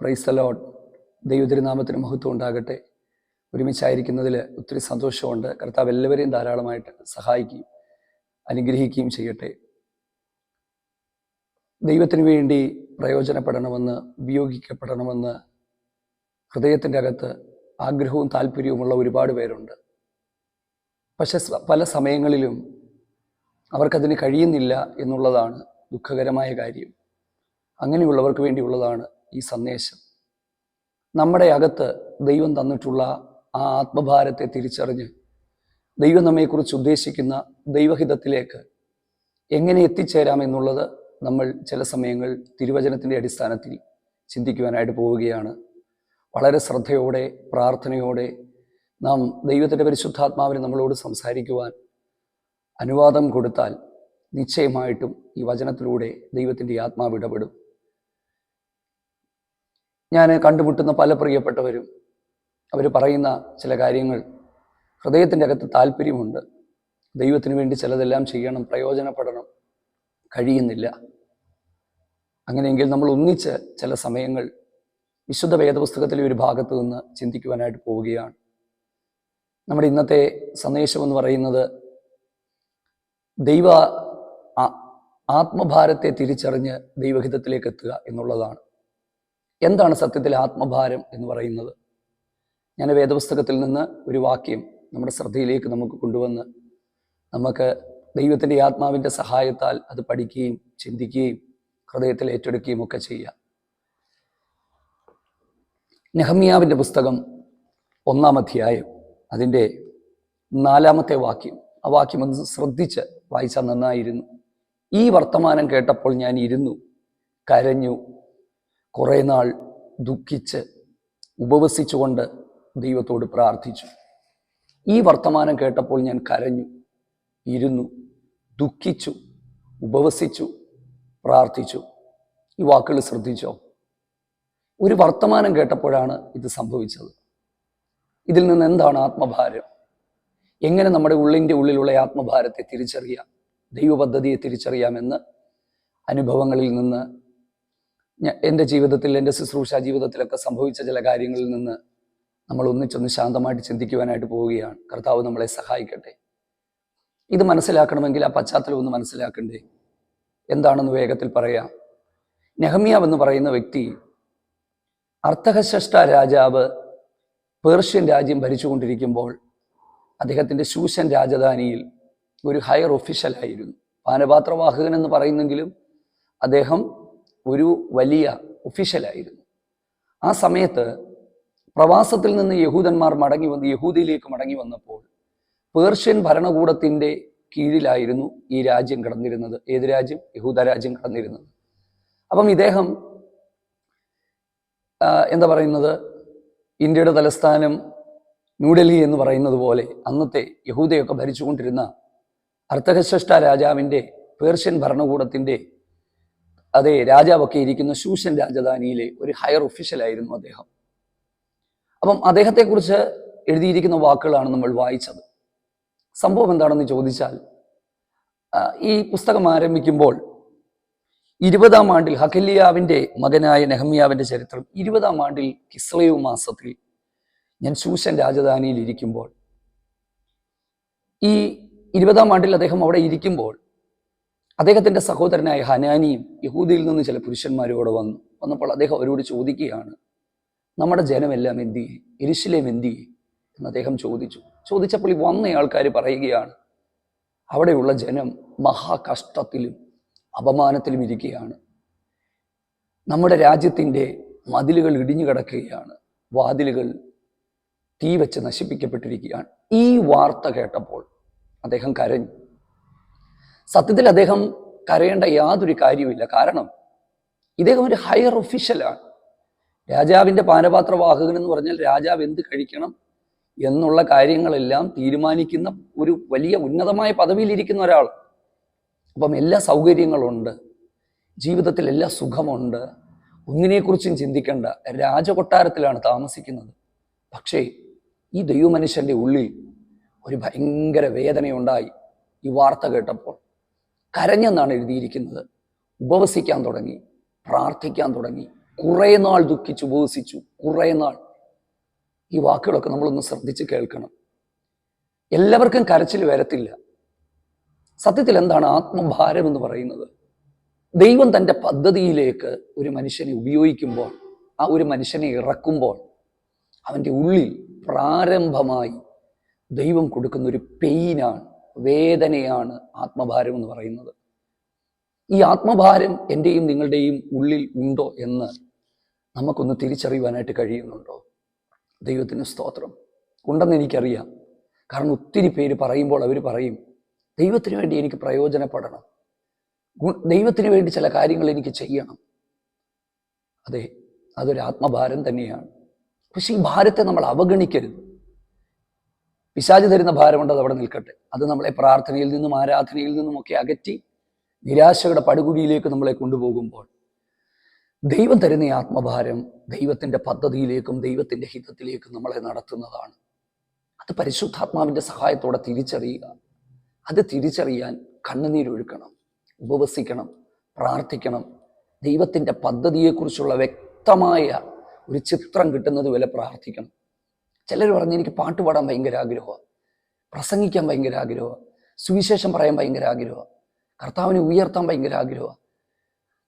Praise the Lord. ദൈവതിരുനാമത്തിന് മഹത്വം ഉണ്ടാകട്ടെ. ഒരുമിച്ചായിരിക്കുന്നതിൽ ഒത്തിരി സന്തോഷമുണ്ട്. കർത്താവ് എല്ലാവരെയും ധാരാളമായിട്ട് സഹായിക്കുകയും അനുഗ്രഹിക്കുകയും ചെയ്യട്ടെ. ദൈവത്തിന് വേണ്ടി പ്രയോജനപ്പെടണമെന്ന്, ഉപയോഗിക്കപ്പെടണമെന്ന് ഹൃദയത്തിൻ്റെ അകത്ത് ആഗ്രഹവും താല്പര്യവുമുള്ള ഒരുപാട് പേരുണ്ട്. പക്ഷെ പല സമയങ്ങളിലും അവർക്കതിന് കഴിയുന്നില്ല എന്നുള്ളതാണ് ദുഃഖകരമായ കാര്യം. അങ്ങനെയുള്ളവർക്ക് വേണ്ടിയുള്ളതാണ് ഈ സന്ദേശം. നമ്മുടെ അകത്ത് ദൈവം തന്നിട്ടുള്ള ആ ആത്മഭാരത്തെ തിരിച്ചറിഞ്ഞ് ദൈവം നമ്മെക്കുറിച്ച് ഉദ്ദേശിക്കുന്ന ദൈവഹിതത്തിലേക്ക് എങ്ങനെ എത്തിച്ചേരാമെന്നുള്ളത് നമ്മൾ ചില സമയങ്ങൾ തിരുവചനത്തിൻ്റെ അടിസ്ഥാനത്തിൽ ചിന്തിക്കുവാനായിട്ട് പോവുകയാണ്. വളരെ ശ്രദ്ധയോടെ, പ്രാർത്ഥനയോടെ നാം ദൈവത്തിൻ്റെ പരിശുദ്ധാത്മാവിനെ നമ്മളോട് സംസാരിക്കുവാൻ അനുവാദം കൊടുത്താൽ നിശ്ചയമായിട്ടും ഈ വചനത്തിലൂടെ ദൈവത്തിൻ്റെ ആത്മാവ് ഇടപെടും. ഞാൻ കണ്ടുമുട്ടുന്ന പല പ്രിയപ്പെട്ടവരും അവർ പറയുന്ന ചില കാര്യങ്ങൾ ഹൃദയത്തിൻ്റെ അകത്ത് താല്പര്യമുണ്ട്. ദൈവത്തിന് വേണ്ടി ചിലതെല്ലാം ചെയ്യണം, പ്രയോജനപ്പെടണം, കഴിയുന്നില്ല. അങ്ങനെയെങ്കിൽ നമ്മൾ ഒന്നിച്ച് ചില സമയങ്ങൾ വിശുദ്ധ വേദപുസ്തകത്തിലെ ഒരു ഭാഗത്ത് നിന്ന് ചിന്തിക്കുവാനായിട്ട് പോവുകയാണ്. നമ്മുടെ ഇന്നത്തെ സന്ദേശം എന്ന് പറയുന്നത് ദൈവ ആത്മഭാരത്തെ തിരിച്ചറിഞ്ഞ് ദൈവഹിതത്തിലേക്ക് എത്തുക എന്നുള്ളതാണ്. എന്താണ് സത്യത്തിൽ ആത്മഭാരം എന്ന് പറയുന്നത്? ഞാൻ വേദപുസ്തകത്തിൽ നിന്ന് ഒരു വാക്യം നമ്മുടെ ശ്രദ്ധയിലേക്ക് നമുക്ക് കൊണ്ടുവന്ന് നമുക്ക് ദൈവത്തിൻ്റെ ആത്മാവിൻ്റെ സഹായത്താൽ അത് പഠിക്കുകയും ചിന്തിക്കുകയും ഹൃദയത്തിൽ ഏറ്റെടുക്കുകയും ഒക്കെ ചെയ്യാം. നെഹമ്യാവിൻ്റെ പുസ്തകം 1-ാം അധ്യായം അതിൻ്റെ 4-ാമത്തെ വാക്യം. ആ വാക്യം ഒന്ന് ശ്രദ്ധിച്ച് വായിച്ചാൽ നന്നായിരുന്നു. ഈ വർത്തമാനം കേട്ടപ്പോൾ ഞാൻ ഇരുന്നു, കരഞ്ഞു, കുറേ നാൾ ദുഃഖിച്ച് ഉപവസിച്ചുകൊണ്ട് ദൈവത്തോട് പ്രാർത്ഥിച്ചു. ഈ വർത്തമാനം കേട്ടപ്പോൾ ഞാൻ കരഞ്ഞു, ഇരുന്നു, ദുഃഖിച്ചു, ഉപവസിച്ചു, പ്രാർത്ഥിച്ചു. ഈ വാക്കുകൾ ശ്രദ്ധിച്ചോ? ഒരു വർത്തമാനം കേട്ടപ്പോഴാണ് ഇത് സംഭവിച്ചത്. ഇതിൽ നിന്ന് എന്താണ് ആത്മഭാരം? എങ്ങനെ നമ്മുടെ ഉള്ളിലുള്ള ആത്മഭാരത്തെ തിരിച്ചറിയാം, ദൈവപദ്ധതിയെ തിരിച്ചറിയാമെന്ന് അനുഭവങ്ങളിൽ നിന്ന്, എൻ്റെ ജീവിതത്തിൽ, എൻ്റെ ശുശ്രൂഷ ജീവിതത്തിലൊക്കെ സംഭവിച്ച ചില കാര്യങ്ങളിൽ നിന്ന് നമ്മൾ ഒന്നിച്ചൊന്ന് ശാന്തമായിട്ട് ചിന്തിക്കുവാനായിട്ട് പോവുകയാണ്. കർത്താവ് നമ്മളെ സഹായിക്കട്ടെ. ഇത് മനസ്സിലാക്കണമെങ്കിൽ ആ പശ്ചാത്തലം ഒന്ന് മനസ്സിലാക്കണ്ടേ? എന്താണെന്ന് വേഗത്തിൽ പറയാം. നെഹമ്യാവ് എന്ന് പറയുന്ന വ്യക്തി അർത്ഥഹശഷ്ട രാജാവ് പേർഷ്യൻ രാജ്യം ഭരിച്ചുകൊണ്ടിരിക്കുമ്പോൾ അദ്ദേഹത്തിൻ്റെ ശൂഷൻ രാജധാനിയിൽ ഒരു ഹയർ ഒഫീഷ്യലായിരുന്നു. പാനപാത്രവാഹകൻ എന്ന് പറയുന്നെങ്കിലും അദ്ദേഹം ഒരു വലിയ ഒഫീഷ്യലായിരുന്നു. ആ സമയത്ത് പ്രവാസത്തിൽ നിന്ന് യഹൂദന്മാർ യഹൂദിയിലേക്ക് മടങ്ങി വന്നപ്പോൾ പേർഷ്യൻ ഭരണകൂടത്തിൻ്റെ കീഴിലായിരുന്നു ഈ രാജ്യം കിടന്നിരുന്നത്. ഏത് രാജ്യം? യഹൂദ രാജ്യം കിടന്നിരുന്നത്. അപ്പം ഇദ്ദേഹം എന്താ പറയുന്നത്, ഇന്ത്യയുടെ തലസ്ഥാനം ന്യൂഡൽഹി എന്ന് പറയുന്നത് പോലെ അന്നത്തെ യഹൂദയൊക്കെ ഭരിച്ചുകൊണ്ടിരുന്ന അർത്ഥഹശഷ്ട രാജാവിൻ്റെ പേർഷ്യൻ ഭരണകൂടത്തിൻ്റെ അതേ രാജാവൊക്കെ ഇരിക്കുന്ന ശൂഷൻ രാജധാനിയിലെ ഒരു ഹയർ ഒഫീഷ്യലായിരുന്നു അദ്ദേഹം. അപ്പം അദ്ദേഹത്തെക്കുറിച്ച് എഴുതിയിരിക്കുന്ന വാക്കുകളാണ് നമ്മൾ വായിച്ചത്. സംഭവം എന്താണെന്ന് ചോദിച്ചാൽ, ഈ പുസ്തകം ആരംഭിക്കുമ്പോൾ 20-ാം ആണ്ടിൽ ഹഖല്യാവിൻ്റെ മകനായ നെഹമ്യാവിൻ്റെ ചരിത്രം 20-ാം ആണ്ടിൽ കിസ്ലേവ് മാസത്തിൽ ഞാൻ ശൂഷൻ രാജധാനിയിൽ ഇരിക്കുമ്പോൾ, ഈ 20-ാം ആണ്ടിൽ അദ്ദേഹം അവിടെ ഇരിക്കുമ്പോൾ അദ്ദേഹത്തിൻ്റെ സഹോദരനായ ഹനാനിയും യഹൂദിയിൽ നിന്ന് ചില പുരുഷന്മാരോട് വന്നപ്പോൾ അദ്ദേഹം അവരോട് ചോദിക്കുകയാണ്, നമ്മുടെ ജനമെല്ലാം എന്ത് ചെയ്യേ, യെരൂശലേം എന്ത് ചെയ്യേ എന്ന് അദ്ദേഹം ചോദിച്ചപ്പോൾ ഈ വന്ന ആൾക്കാർ പറയുകയാണ്, അവിടെയുള്ള ജനം മഹാകഷ്ടത്തിലും അപമാനത്തിലും ഇരിക്കുകയാണ്. നമ്മുടെ രാജ്യത്തിൻ്റെ മതിലുകൾ ഇടിഞ്ഞു കിടക്കുകയാണ്, വാതിലുകൾ തീ വെച്ച് നശിപ്പിക്കപ്പെട്ടിരിക്കുകയാണ്. ഈ വാർത്ത കേട്ടപ്പോൾ അദ്ദേഹം കരഞ്ഞു. സത്യത്തിൽ അദ്ദേഹം കരയേണ്ട യാതൊരു കാര്യവുമില്ല. കാരണം ഇദ്ദേഹം ഒരു ഹയർ ഒഫീഷ്യലാണ്. രാജാവിൻ്റെ പാനപാത്രവാഹകൻ എന്ന് പറഞ്ഞാൽ രാജാവ് എന്ത് കഴിക്കണം എന്നുള്ള കാര്യങ്ങളെല്ലാം തീരുമാനിക്കുന്ന ഒരു വലിയ ഉന്നതമായ പദവിയിലിരിക്കുന്ന ഒരാൾ. അപ്പം എല്ലാ സൗകര്യങ്ങളുണ്ട്, ജീവിതത്തിൽ എല്ലാ സുഖമുണ്ട്, ഒന്നിനെക്കുറിച്ചും ചിന്തിക്കേണ്ട, രാജകൊട്ടാരത്തിലാണ് താമസിക്കുന്നത്. പക്ഷേ ഈ ദൈവമനുഷ്യൻ്റെ ഉള്ളിൽ ഒരു ഭയങ്കര വേദനയുണ്ടായി ഈ വാർത്ത കേട്ടപ്പോൾ. കരഞ്ഞെന്നാണ് എഴുതിയിരിക്കുന്നത്. ഉപവസിക്കാൻ തുടങ്ങി, പ്രാർത്ഥിക്കാൻ തുടങ്ങി, കുറേ നാൾ ദുഃഖിച്ചു ഉപവസിച്ചു, കുറേ നാൾ. ഈ വാക്കുകളൊക്കെ നമ്മളൊന്ന് ശ്രദ്ധിച്ച് കേൾക്കണം. എല്ലാവർക്കും കരച്ചിൽ വരത്തില്ല. സത്യത്തിൽ എന്താണ് ആത്മഭാരം എന്ന് പറയുന്നത്? ദൈവം തൻ്റെ പദ്ധതിയിലേക്ക് ഒരു മനുഷ്യനെ ഉപയോഗിക്കുമ്പോൾ, ആ ഒരു മനുഷ്യനെ ഇറക്കുമ്പോൾ, അവൻ്റെ ഉള്ളിൽ പ്രാരംഭമായി ദൈവം കൊടുക്കുന്ന ഒരു പെയിനാണ്, വേദനയാണ് ആത്മഭാരം എന്ന് പറയുന്നത്. ഈ ആത്മഭാരം എൻ്റെയും നിങ്ങളുടെയും ഉള്ളിൽ ഉണ്ടോ എന്ന് നമുക്കൊന്ന് തിരിച്ചറിയുവാനായിട്ട് കഴിയുന്നുണ്ടോ? ദൈവത്തിന് സ്തോത്രം. ഉണ്ടെന്ന് എനിക്കറിയാം. കാരണം ഒത്തിരി പേര് പറയുമ്പോൾ അവർ പറയും, ദൈവത്തിന് വേണ്ടി എനിക്ക് പ്രയോജനപ്പെടണം, ദൈവത്തിന് വേണ്ടി ചില കാര്യങ്ങൾ എനിക്ക് ചെയ്യണം. അതെ, അതൊരു ആത്മഭാരം തന്നെയാണ്. പക്ഷെ ഈ ഭാരത്തെ നമ്മൾ അവഗണിക്കരുത്. പിശാച് തരുന്ന ഭാരമുണ്ട്, അത് അവിടെ നിൽക്കട്ടെ. അത് നമ്മളെ പ്രാർത്ഥനയിൽ നിന്നും ആരാധനയിൽ നിന്നുമൊക്കെ അകറ്റി നിരാശയുടെ പടുകുഴിയിലേക്ക് നമ്മളെ കൊണ്ടുപോകുമ്പോൾ, ദൈവം തരുന്ന ഈ ആത്മഭാരം ദൈവത്തിൻ്റെ പദ്ധതിയിലേക്കും ദൈവത്തിൻ്റെ ഹിതത്തിലേക്കും നമ്മളെ നടത്തുന്നതാണ്. അത് പരിശുദ്ധാത്മാവിൻ്റെ സഹായത്തോടെ തിരിച്ചറിയുക. അത് തിരിച്ചറിയാൻ കണ്ണുനീരൊഴുക്കണം, ഉപവസിക്കണം, പ്രാർത്ഥിക്കണം. ദൈവത്തിൻ്റെ പദ്ധതിയെക്കുറിച്ചുള്ള വ്യക്തമായ ഒരു ചിത്രം കിട്ടുന്നത് വരെ പ്രാർത്ഥിക്കണം. ചിലർ പറഞ്ഞ് എനിക്ക് പാട്ട് പാടാൻ ഭയങ്കര ആഗ്രഹമാണ്, പ്രസംഗിക്കാൻ ഭയങ്കര ആഗ്രഹമാണ്, സുവിശേഷം പറയാൻ ഭയങ്കര ആഗ്രഹമാണ്, കർത്താവിനെ ഉയർത്താൻ ഭയങ്കര ആഗ്രഹമാണ്,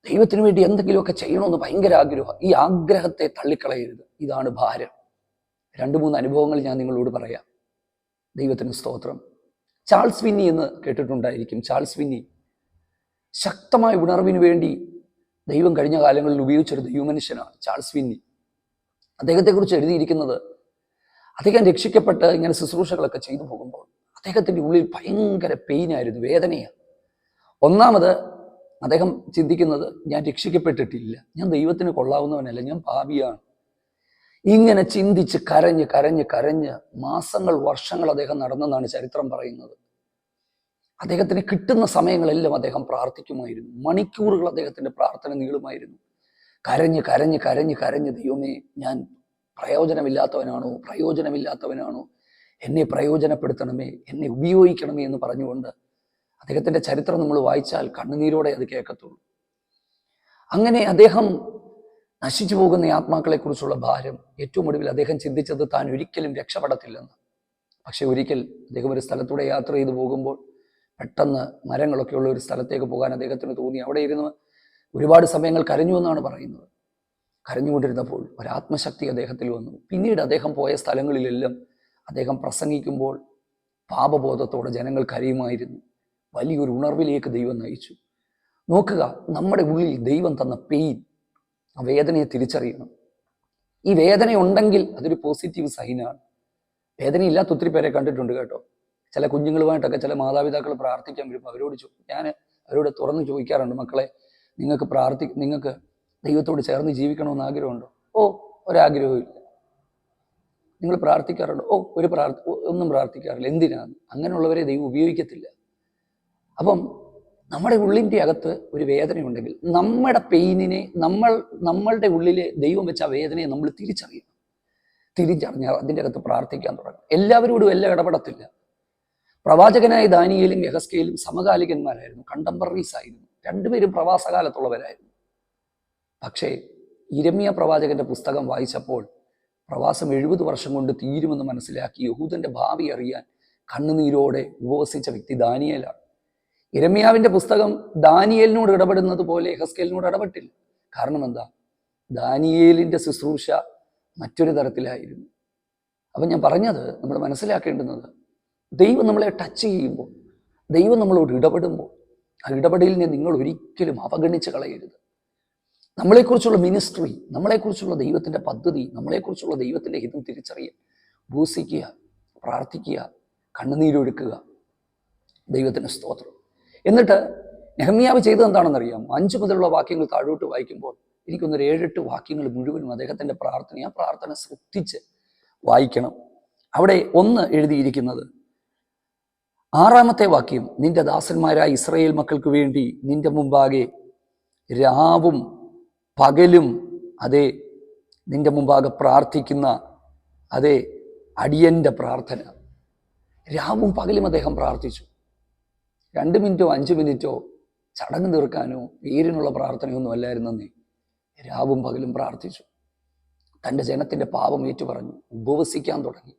ദൈവത്തിന് വേണ്ടി എന്തെങ്കിലുമൊക്കെ ചെയ്യണമെന്ന് ഭയങ്കര ആഗ്രഹമാണ്. ഈ ആഗ്രഹത്തെ തള്ളിക്കളയരുത്. ഇതാണ് ഭാരം. 2-3 അനുഭവങ്ങൾ ഞാൻ നിങ്ങളോട് പറയാം. ദൈവത്തിന് സ്തോത്രം. ചാൾസ് വിന്നി എന്ന് കേട്ടിട്ടുണ്ടായിരിക്കും. ചാൾസ് വിന്നി ശക്തമായ ഉണർവിന് വേണ്ടി ദൈവം കഴിഞ്ഞ കാലങ്ങളിൽ ഉപയോഗിച്ചൊരു ദൈവമനുഷ്യനാണ് ചാൾസ് വിന്നി. അദ്ദേഹത്തെക്കുറിച്ച് എഴുതിയിരിക്കുന്നത്, അദ്ദേഹം രക്ഷിക്കപ്പെട്ട് ഇങ്ങനെ ശുശ്രൂഷകളൊക്കെ ചെയ്തു പോകുമ്പോൾ അദ്ദേഹത്തിൻ്റെ ഉള്ളിൽ ഭയങ്കര പെയിനായിരുന്നു, വേദനയാണ്. ഒന്നാമത് അദ്ദേഹം ചിന്തിക്കുന്നത്, ഞാൻ രക്ഷിക്കപ്പെട്ടിട്ടില്ല, ഞാൻ ദൈവത്തിന് കൊള്ളാവുന്നവനല്ല, ഞാൻ പാപിയാണ്. ഇങ്ങനെ ചിന്തിച്ച് കരഞ്ഞ് കരഞ്ഞ് കരഞ്ഞ് മാസങ്ങൾ വർഷങ്ങൾ അദ്ദേഹം നടന്നെന്നാണ് ചരിത്രം പറയുന്നത്. അദ്ദേഹത്തിന് കിട്ടുന്ന സമയങ്ങളെല്ലാം അദ്ദേഹം പ്രാർത്ഥിക്കുമായിരുന്നു. മണിക്കൂറുകൾ അദ്ദേഹത്തിൻ്റെ പ്രാർത്ഥന നീളുമായിരുന്നു. കരഞ്ഞ് കരഞ്ഞ് കരഞ്ഞ് കരഞ്ഞ്, ദൈവമേ, ഞാൻ പ്രയോജനമില്ലാത്തവനാണോ, എന്നെ പ്രയോജനപ്പെടുത്തണമേ, എന്നെ ഉപയോഗിക്കണമേ എന്ന് പറഞ്ഞുകൊണ്ട് അദ്ദേഹത്തിൻ്റെ ചരിത്രം നമ്മൾ വായിച്ചാൽ കണ്ണുനീരോടെ അത് കേൾക്കത്തുള്ളൂ. അങ്ങനെ അദ്ദേഹം നശിച്ചു പോകുന്ന ആത്മാക്കളെക്കുറിച്ചുള്ള ഭാരം. ഏറ്റവും ഒടുവിൽ അദ്ദേഹം ചിന്തിച്ചത് താൻ ഒരിക്കലും രക്ഷപ്പെടത്തില്ലെന്ന്. പക്ഷെ ഒരിക്കൽ അദ്ദേഹം ഒരു സ്ഥലത്തൂടെ യാത്ര ചെയ്തു പോകുമ്പോൾ പെട്ടെന്ന് മരങ്ങളൊക്കെ ഉള്ള ഒരു സ്ഥലത്തേക്ക് പോകാൻ അദ്ദേഹത്തിന് തോന്നി. അവിടെ ഇരുന്ന് ഒരുപാട് സമയങ്ങൾ കരഞ്ഞു എന്നാണ് പറയുന്നത്. കരഞ്ഞുകൊണ്ടിരുന്നപ്പോൾ ഒരാത്മശക്തി അദ്ദേഹത്തിൽ വന്നു. പിന്നീട് അദ്ദേഹം പോയ സ്ഥലങ്ങളിലെല്ലാം അദ്ദേഹം പ്രസംഗിക്കുമ്പോൾ പാപബോധത്തോടെ ജനങ്ങൾ കരയുമായിരുന്നു. വലിയൊരു ഉണർവിലേക്ക് ദൈവം നയിച്ചു. നോക്കുക, നമ്മുടെ ഉള്ളിൽ ദൈവം തന്ന പെയിൻ, ആ വേദനയെ തിരിച്ചറിയണം. ഈ വേദന ഉണ്ടെങ്കിൽ അതൊരു പോസിറ്റീവ് സൈനാണ്. വേദനയില്ലാത്ത ഒത്തിരി പേരെ കണ്ടിട്ടുണ്ട് കേട്ടോ. ചില കുഞ്ഞുങ്ങളുമായിട്ടൊക്കെ ചില മാതാപിതാക്കൾ പ്രാർത്ഥിക്കാൻ വരുമ്പോൾ ഞാൻ അവരോട് തുറന്ന് ചോദിക്കാറുണ്ട്, മക്കളെ, നിങ്ങൾക്ക് ദൈവത്തോട് ചേർന്ന് ജീവിക്കണമെന്ന് ആഗ്രഹമുണ്ടോ? ഓ, ഒരാഗ്രഹവും ഇല്ല. നിങ്ങൾ പ്രാർത്ഥിക്കാറുണ്ടോ? ഓ, ഒന്നും പ്രാർത്ഥിക്കാറില്ല. എന്തിനാണ്? അങ്ങനെയുള്ളവരെ ദൈവം ഉപയോഗിക്കത്തില്ല. അപ്പം നമ്മുടെ ഉള്ളിൻ്റെ അകത്ത് ഒരു വേദനയുണ്ടെങ്കിൽ നമ്മുടെ പെയിനിനെ നമ്മളുടെ ഉള്ളിലെ ദൈവം വെച്ച ആ വേദനയെ നമ്മൾ തിരിച്ചറിഞ്ഞാൽ അതിൻ്റെ അകത്ത് പ്രാർത്ഥിക്കാൻ തുടങ്ങും. എല്ലാവരോടും എല്ലാം ഇടപെടത്തില്ല. പ്രവാചകനായ ദാനിയേലും യെഹെസ്കേലും സമകാലികന്മാരായിരുന്നു, കണ്ടംപററീസ് ആയിരുന്നു. രണ്ടുപേരും പ്രവാസകാലത്തുള്ളവരായിരുന്നു. പക്ഷേ യിരെമ്യാ പ്രവാചകന്റെ പുസ്തകം വായിച്ചപ്പോൾ പ്രവാസം 70 വർഷം കൊണ്ട് തീരുമെന്ന് മനസ്സിലാക്കി യഹൂദന്റെ ഭാവി അറിയാൻ കണ്ണുനീരോടെ ഉപവസിച്ച വ്യക്തി ദാനിയേലാണ്. യിരെമ്യാവിന്റെ പുസ്തകം ദാനിയേലിനോട് ഇടപെടുന്നത് പോലെ യെഹെസ്കേലിനോട് ഇടപെട്ടില്ല. കാരണം എന്താ? ദാനിയേലിന്റെ ശുശ്രൂഷ മറ്റൊരു തരത്തിലായിരുന്നു. അപ്പം ഞാൻ പറഞ്ഞത്, നമ്മൾ മനസ്സിലാക്കേണ്ടുന്നത്, ദൈവം നമ്മളെ ടച്ച് ചെയ്യുമ്പോൾ, ദൈവം നമ്മളോട് ഇടപെടുമ്പോൾ, ആ ഇടപെടലിനെ നിങ്ങൾ ഒരിക്കലും അവഗണിച്ച് കളയരുത്. നമ്മളെക്കുറിച്ചുള്ള മിനിസ്ട്രി, നമ്മളെക്കുറിച്ചുള്ള ദൈവത്തിൻ്റെ പദ്ധതി, നമ്മളെക്കുറിച്ചുള്ള ദൈവത്തിൻ്റെ ഹിതം തിരിച്ചറിയുക, ഉപവസിക്കുക, പ്രാർത്ഥിക്കുക, കണ്ണുനീരൊഴുക്കുക. ദൈവത്തിന് സ്തോത്രം. എന്നിട്ട് നെഹമ്യാവ് ചെയ്തത് എന്താണെന്നറിയാം? 5 മുതലുള്ള വാക്യങ്ങൾ താഴോട്ട് വായിക്കുമ്പോൾ എനിക്കൊന്നൊരു 7-8 വാക്യങ്ങൾ മുഴുവനും അദ്ദേഹത്തിൻ്റെ പ്രാർത്ഥന, ആ പ്രാർത്ഥന ശ്രദ്ധിച്ച് വായിക്കണം. അവിടെ ഒന്ന് എഴുതിയിരിക്കുന്നത്, 6-ാമത്തെ വാക്യം, നിന്റെ ദാസന്മാരായ ഇസ്രായേൽ മക്കൾക്ക് വേണ്ടി നിന്റെ മുമ്പാകെ രാവും പകലും അതേ നിന്റെ മുമ്പാകെ പ്രാർത്ഥിക്കുന്ന അതേ അടിയന്റെ പ്രാർത്ഥന. രാവും പകലും അദ്ദേഹം പ്രാർത്ഥിച്ചു. 2 മിനിറ്റോ 5 മിനിറ്റോ ചടങ്ങ് തീർക്കാനോ പേരിനുള്ള പ്രാർത്ഥനയൊന്നും അല്ലായിരുന്നേ. രാവും പകലും പ്രാർത്ഥിച്ചു. തൻ്റെ ജനത്തിൻ്റെ പാപം ഏറ്റുപറഞ്ഞു, ഉപവസിക്കാൻ തുടങ്ങി.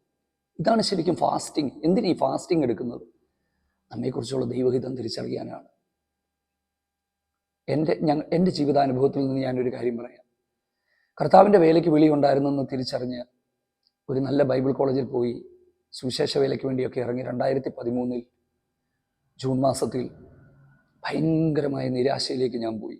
ഇതാണ് ശരിക്കും ഫാസ്റ്റിംഗ്. എന്തിനാ ഈ ഫാസ്റ്റിംഗ് എടുക്കുന്നത്? നമ്മെക്കുറിച്ചുള്ള ദൈവഹിതം തിരിച്ചറിയാനാണ്. എൻ്റെ ജീവിതാനുഭവത്തിൽ നിന്ന് ഞാനൊരു കാര്യം പറയാം. കർത്താവിൻ്റെ വേലയ്ക്ക് വിളിയുണ്ടായിരുന്നെന്ന് തിരിച്ചറിഞ്ഞ് ഒരു നല്ല ബൈബിൾ കോളേജിൽ പോയി സുവിശേഷ വേലയ്ക്ക് വേണ്ടിയൊക്കെ ഇറങ്ങി 2013 ജൂൺ മാസത്തിൽ ഭയങ്കരമായ നിരാശയിലേക്ക് ഞാൻ പോയി.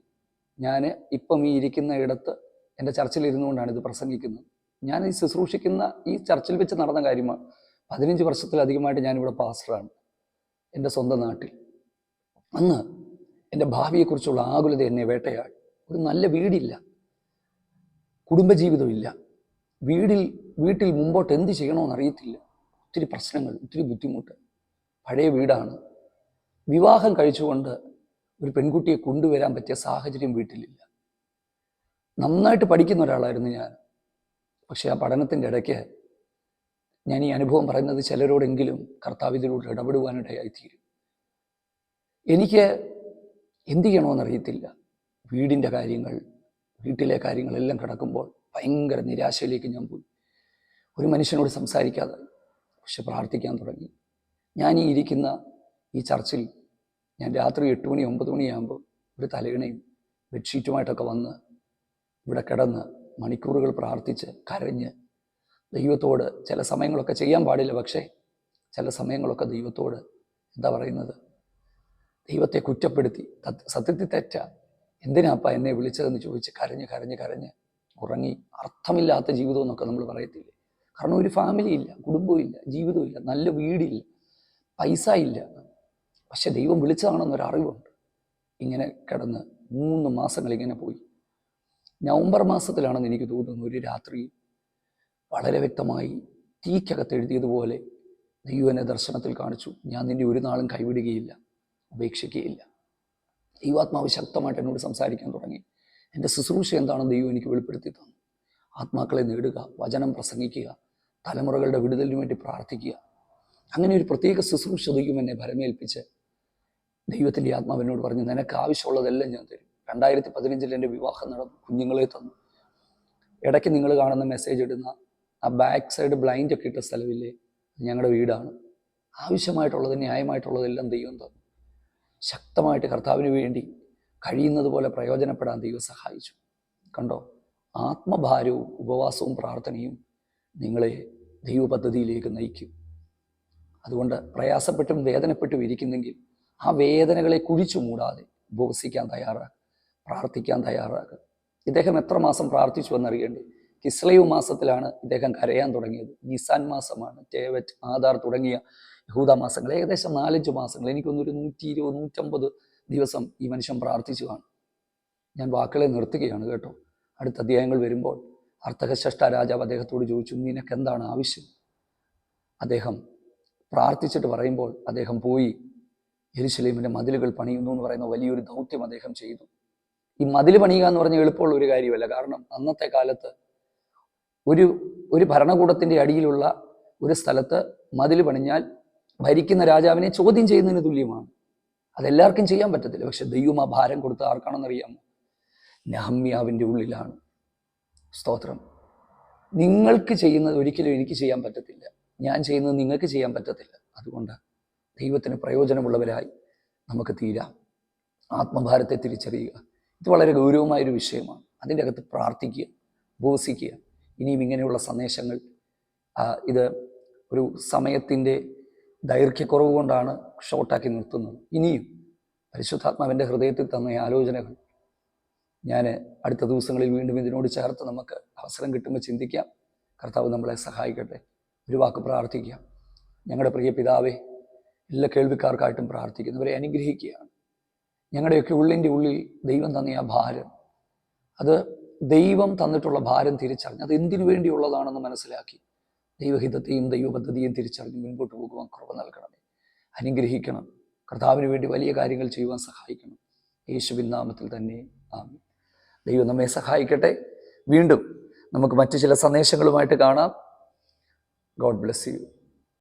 ഞാൻ ഇപ്പം ഈ ഇരിക്കുന്ന ഇടത്ത് എൻ്റെ ചർച്ചിൽ ഇരുന്നുകൊണ്ടാണ് ഇത് പ്രസംഗിക്കുന്നത്. ഞാൻ ഈ ശുശ്രൂഷിക്കുന്ന ഈ ചർച്ചിൽ വെച്ച് നടന്ന കാര്യമാണ്. 15 വർഷത്തിലധികമായിട്ട് ഞാനിവിടെ പാസ്റ്ററാണ് എൻ്റെ സ്വന്തം നാട്ടിൽ. അന്ന് എൻ്റെ ഭാവിയെക്കുറിച്ചുള്ള ആകുലത എന്നെ വേട്ടയാടി. ഒരു നല്ല വീടില്ല, കുടുംബജീവിതമില്ല, വീട്ടിൽ മുമ്പോട്ട് എന്ത് ചെയ്യണമെന്ന് അറിയത്തില്ല. ഒത്തിരി പ്രശ്നങ്ങൾ, ഒത്തിരി ബുദ്ധിമുട്ട്. പഴയ വീടാണ്. വിവാഹം കഴിച്ചുകൊണ്ട് ഒരു പെൺകുട്ടിയെ കൊണ്ടുവരാൻ പറ്റിയ സാഹചര്യം വീട്ടിലില്ല. നന്നായിട്ട് പഠിക്കുന്ന ഒരാളായിരുന്നു ഞാൻ. പക്ഷെ ആ പഠനത്തിൻ്റെ ഇടയ്ക്ക് ഞാൻ ഈ അനുഭവം പറയുന്നത് ചിലരോടെങ്കിലും കർത്താവ് ഇതിലൂടെ ഇടപെടുവാനിടയായിത്തീരും. എനിക്ക് എന്ത് ചെയ്യണമെന്നറിയത്തില്ല. വീടിൻ്റെ കാര്യങ്ങൾ, വീട്ടിലെ കാര്യങ്ങളെല്ലാം കിടക്കുമ്പോൾ ഭയങ്കര നിരാശയിലേക്ക് ഞാൻ പോയി. ഒരു മനുഷ്യനോട് സംസാരിക്കാതെ പക്ഷെ പ്രാർത്ഥിക്കാൻ തുടങ്ങി. ഞാൻ ഈ ഇരിക്കുന്ന ഈ ചർച്ചിൽ ഞാൻ രാത്രി 8 മണി 9 മണിയാകുമ്പോൾ ഒരു തലയിണയും ബെഡ്ഷീറ്റുമായിട്ടൊക്കെ വന്ന് ഇവിടെ കിടന്ന് മണിക്കൂറുകൾ പ്രാർത്ഥിച്ച് കരഞ്ഞ് ദൈവത്തോട് ചില സമയങ്ങളൊക്കെ ചെയ്യാൻ പാടില്ല, പക്ഷേ ചില സമയങ്ങളൊക്കെ ദൈവത്തോട് എന്താ പറയുന്നത്, ദൈവത്തെ കുറ്റപ്പെടുത്തി സത്യത്തിൽ തെറ്റാ, എന്തിനാപ്പ എന്നെ വിളിച്ചതെന്ന് ചോദിച്ച് കരഞ്ഞ് ഉറങ്ങി. അർത്ഥമില്ലാത്ത ജീവിതം എന്നൊക്കെ നമ്മൾ പറയത്തില്ലേ. കാരണം ഒരു ഫാമിലി ഇല്ല, കുടുംബമില്ല, ജീവിതമില്ല, നല്ല വീടില്ല, പൈസ ഇല്ല. പക്ഷെ ദൈവം വിളിച്ചതാണെന്നൊരറിവുണ്ട്. ഇങ്ങനെ കിടന്ന് 3 മാസങ്ങൾ ഇങ്ങനെ പോയി. നവംബർ മാസത്തിലാണെന്ന് എനിക്ക് തോന്നുന്നു ഒരു രാത്രി വളരെ വ്യക്തമായി തീക്കകത്ത് എഴുതിയതുപോലെ ദൈവം എന്നെ ദർശനത്തിൽ കാണിച്ചു. ഞാൻ നിന്നെ ഒരു നാളും കൈവിടുകയില്ല, ഉപേക്ഷിക്കുകയില്ല. ദൈവാത്മാവ് ശക്തമായിട്ട് എന്നോട് സംസാരിക്കാൻ തുടങ്ങി. എൻ്റെ ശുശ്രൂഷ എന്താണെന്ന് ദൈവം എനിക്ക് വെളിപ്പെടുത്തി തന്നു. ആത്മാക്കളെ നേടുക, വചനം പ്രസംഗിക്കുക, തലമുറകളുടെ വിടുതലിന് വേണ്ടി പ്രാർത്ഥിക്കുക. അങ്ങനെ ഒരു പ്രത്യേക ശുശ്രൂഷ ദൈവം എന്നെ ഭരമേൽപ്പിച്ച് ദൈവത്തിൻ്റെ ആത്മാവിനോട് പറഞ്ഞു, നിനക്ക് ആവശ്യമുള്ളതെല്ലാം ഞാൻ തരും. 2015 എൻ്റെ വിവാഹം നടന്നു, കുഞ്ഞുങ്ങളെ തന്നു. ഇടയ്ക്ക് നിങ്ങൾ കാണുന്ന മെസ്സേജ് ഇടുന്ന ആ ബാക്ക് സൈഡ് ബ്ലൈൻഡ് ഒക്കെ ഇട്ട സ്ഥലമില്ലേ, ഞങ്ങളുടെ വീടാണ്. ആവശ്യമായിട്ടുള്ളത്, ന്യായമായിട്ടുള്ളതെല്ലാം ദൈവം തന്നു. ശക്തമായിട്ട് കർത്താവിന് വേണ്ടി കഴിയുന്നത് പോലെ പ്രയോജനപ്പെടാൻ ദൈവം സഹായിച്ചു. കണ്ടോ, ആത്മഭാരവും ഉപവാസവും പ്രാർത്ഥനയും നിങ്ങളെ ദൈവ പദ്ധതിയിലേക്ക് നയിക്കും. അതുകൊണ്ട് പ്രയാസപ്പെട്ടും വേദനപ്പെട്ടും ഇരിക്കുന്നെങ്കിൽ ആ വേദനകളെ കുഴിച്ചു മൂടാതെ ഉപവസിക്കാൻ തയ്യാറാകുക, പ്രാർത്ഥിക്കാൻ തയ്യാറാകുക. ഇദ്ദേഹം എത്ര മാസം പ്രാർത്ഥിച്ചു എന്നറിയേണ്ടേ? കിസ്ലേവ് മാസത്തിലാണ് ഇദ്ദേഹം കരയാൻ തുടങ്ങിയത്. നിസാൻ മാസമാണ്, തേവറ്റ്, ആധാർ തുടങ്ങിയ യഹൂദ മാസങ്ങൾ, ഏകദേശം 4-5 മാസങ്ങൾ. എനിക്കൊന്നൊരു 120-150 ദിവസം ഈ മനുഷ്യൻ പ്രാർത്ഥിച്ചു കാണും. ഞാൻ വാക്കുകളെ നിർത്തുകയാണ് കേട്ടോ. അടുത്ത അധ്യായങ്ങൾ വരുമ്പോൾ അർത്ഥകശഷ്ട രാജാവ് അദ്ദേഹത്തോട് ചോദിച്ചു, നിനക്ക് എന്താണ് ആവശ്യം? അദ്ദേഹം പ്രാർത്ഥിച്ചിട്ട് പറയുമ്പോൾ അദ്ദേഹം പോയി യെരുശലേമിൻ്റെ മതിലുകൾ പണിയുന്നു എന്ന് പറയുന്ന വലിയൊരു ദൗത്യം അദ്ദേഹം ചെയ്തു. ഈ മതിൽ പണിയുക എന്ന് പറഞ്ഞാൽ എളുപ്പമുള്ള ഒരു കാര്യമല്ല. കാരണം അന്നത്തെ കാലത്ത് ഒരു ഭരണകൂടത്തിൻ്റെ അടിയിലുള്ള ഒരു സ്ഥലത്ത് മതിൽ പണിഞ്ഞാൽ ഭരിക്കുന്ന രാജാവിനെ ചോദ്യം ചെയ്യുന്നതിന് തുല്യമാണ്. അതെല്ലാവർക്കും ചെയ്യാൻ പറ്റത്തില്ല. പക്ഷെ ദൈവം ആ ഭാരം കൊടുത്ത് ആർക്കാണെന്നറിയാമോ? നെഹമ്യാവിൻ്റെ ഉള്ളിലാണ്. സ്തോത്രം. നിങ്ങൾക്ക് ചെയ്യുന്നത് ഒരിക്കലും എനിക്ക് ചെയ്യാൻ പറ്റത്തില്ല, ഞാൻ ചെയ്യുന്നത് നിങ്ങൾക്ക് ചെയ്യാൻ പറ്റത്തില്ല. അതുകൊണ്ട് ദൈവത്തിന് പ്രയോജനമുള്ളവരായി നമുക്ക് തീരാം. ആത്മഭാരത്തെ തിരിച്ചറിയുക. ഇത് വളരെ ഗൗരവമായൊരു വിഷയമാണ്. അതിൻ്റെ അകത്ത് പ്രാർത്ഥിക്കുക, ഉപവസിക്കുക. ഇനിയും ഇങ്ങനെയുള്ള സന്ദേശങ്ങൾ, ഇത് ഒരു സമയത്തിൻ്റെ ദൈർഘ്യക്കുറവ് കൊണ്ടാണ് ഷോർട്ടാക്കി നിർത്തുന്നത്. ഇനിയും പരിശുദ്ധാത്മാവിൻ്റെ ഹൃദയത്തിൽ തന്ന ആലോചനകൾ ഞാൻ അടുത്ത ദിവസങ്ങളിൽ വീണ്ടും ഇതിനോട് ചേർത്ത് നമുക്ക് അവസരം കിട്ടുമ്പോൾ ചിന്തിക്കാം. കർത്താവ് നമ്മളെ സഹായിക്കട്ടെ. ഒരു വാക്ക് പ്രാർത്ഥിക്കാം. ഞങ്ങളുടെ പ്രിയ പിതാവേ, എല്ലാ കേൾവിക്കാർക്കായിട്ടും പ്രാർത്ഥിക്കുന്നവരെ അനുഗ്രഹിക്കുകയാണ്. ഞങ്ങളുടെയൊക്കെ ഉള്ളിൻ്റെ ഉള്ളിൽ ദൈവം തന്ന ആ ഭാരം, അത് ദൈവം തന്നിട്ടുള്ള ഭാരം തിരിച്ചറിഞ്ഞ് അത് എന്തിനു വേണ്ടിയുള്ളതാണെന്ന് മനസ്സിലാക്കി ദൈവഹിതത്തെയും ദൈവപദ്ധതിയും തിരിച്ചറിഞ്ഞ് മുൻപോട്ട് പോകുവാൻ കൃപ നൽകണമേ. അനുഗ്രഹിക്കണം. കർത്താവിന് വേണ്ടി വലിയ കാര്യങ്ങൾ ചെയ്യുവാൻ സഹായിക്കണം. യേശുവിൻ നാമത്തിൽ തന്നെ ആമേൻ. ദൈവം നമ്മെ സഹായിക്കട്ടെ. വീണ്ടും നമുക്ക് മറ്റു ചില സന്ദേശങ്ങളുമായിട്ട് കാണാം. God bless you.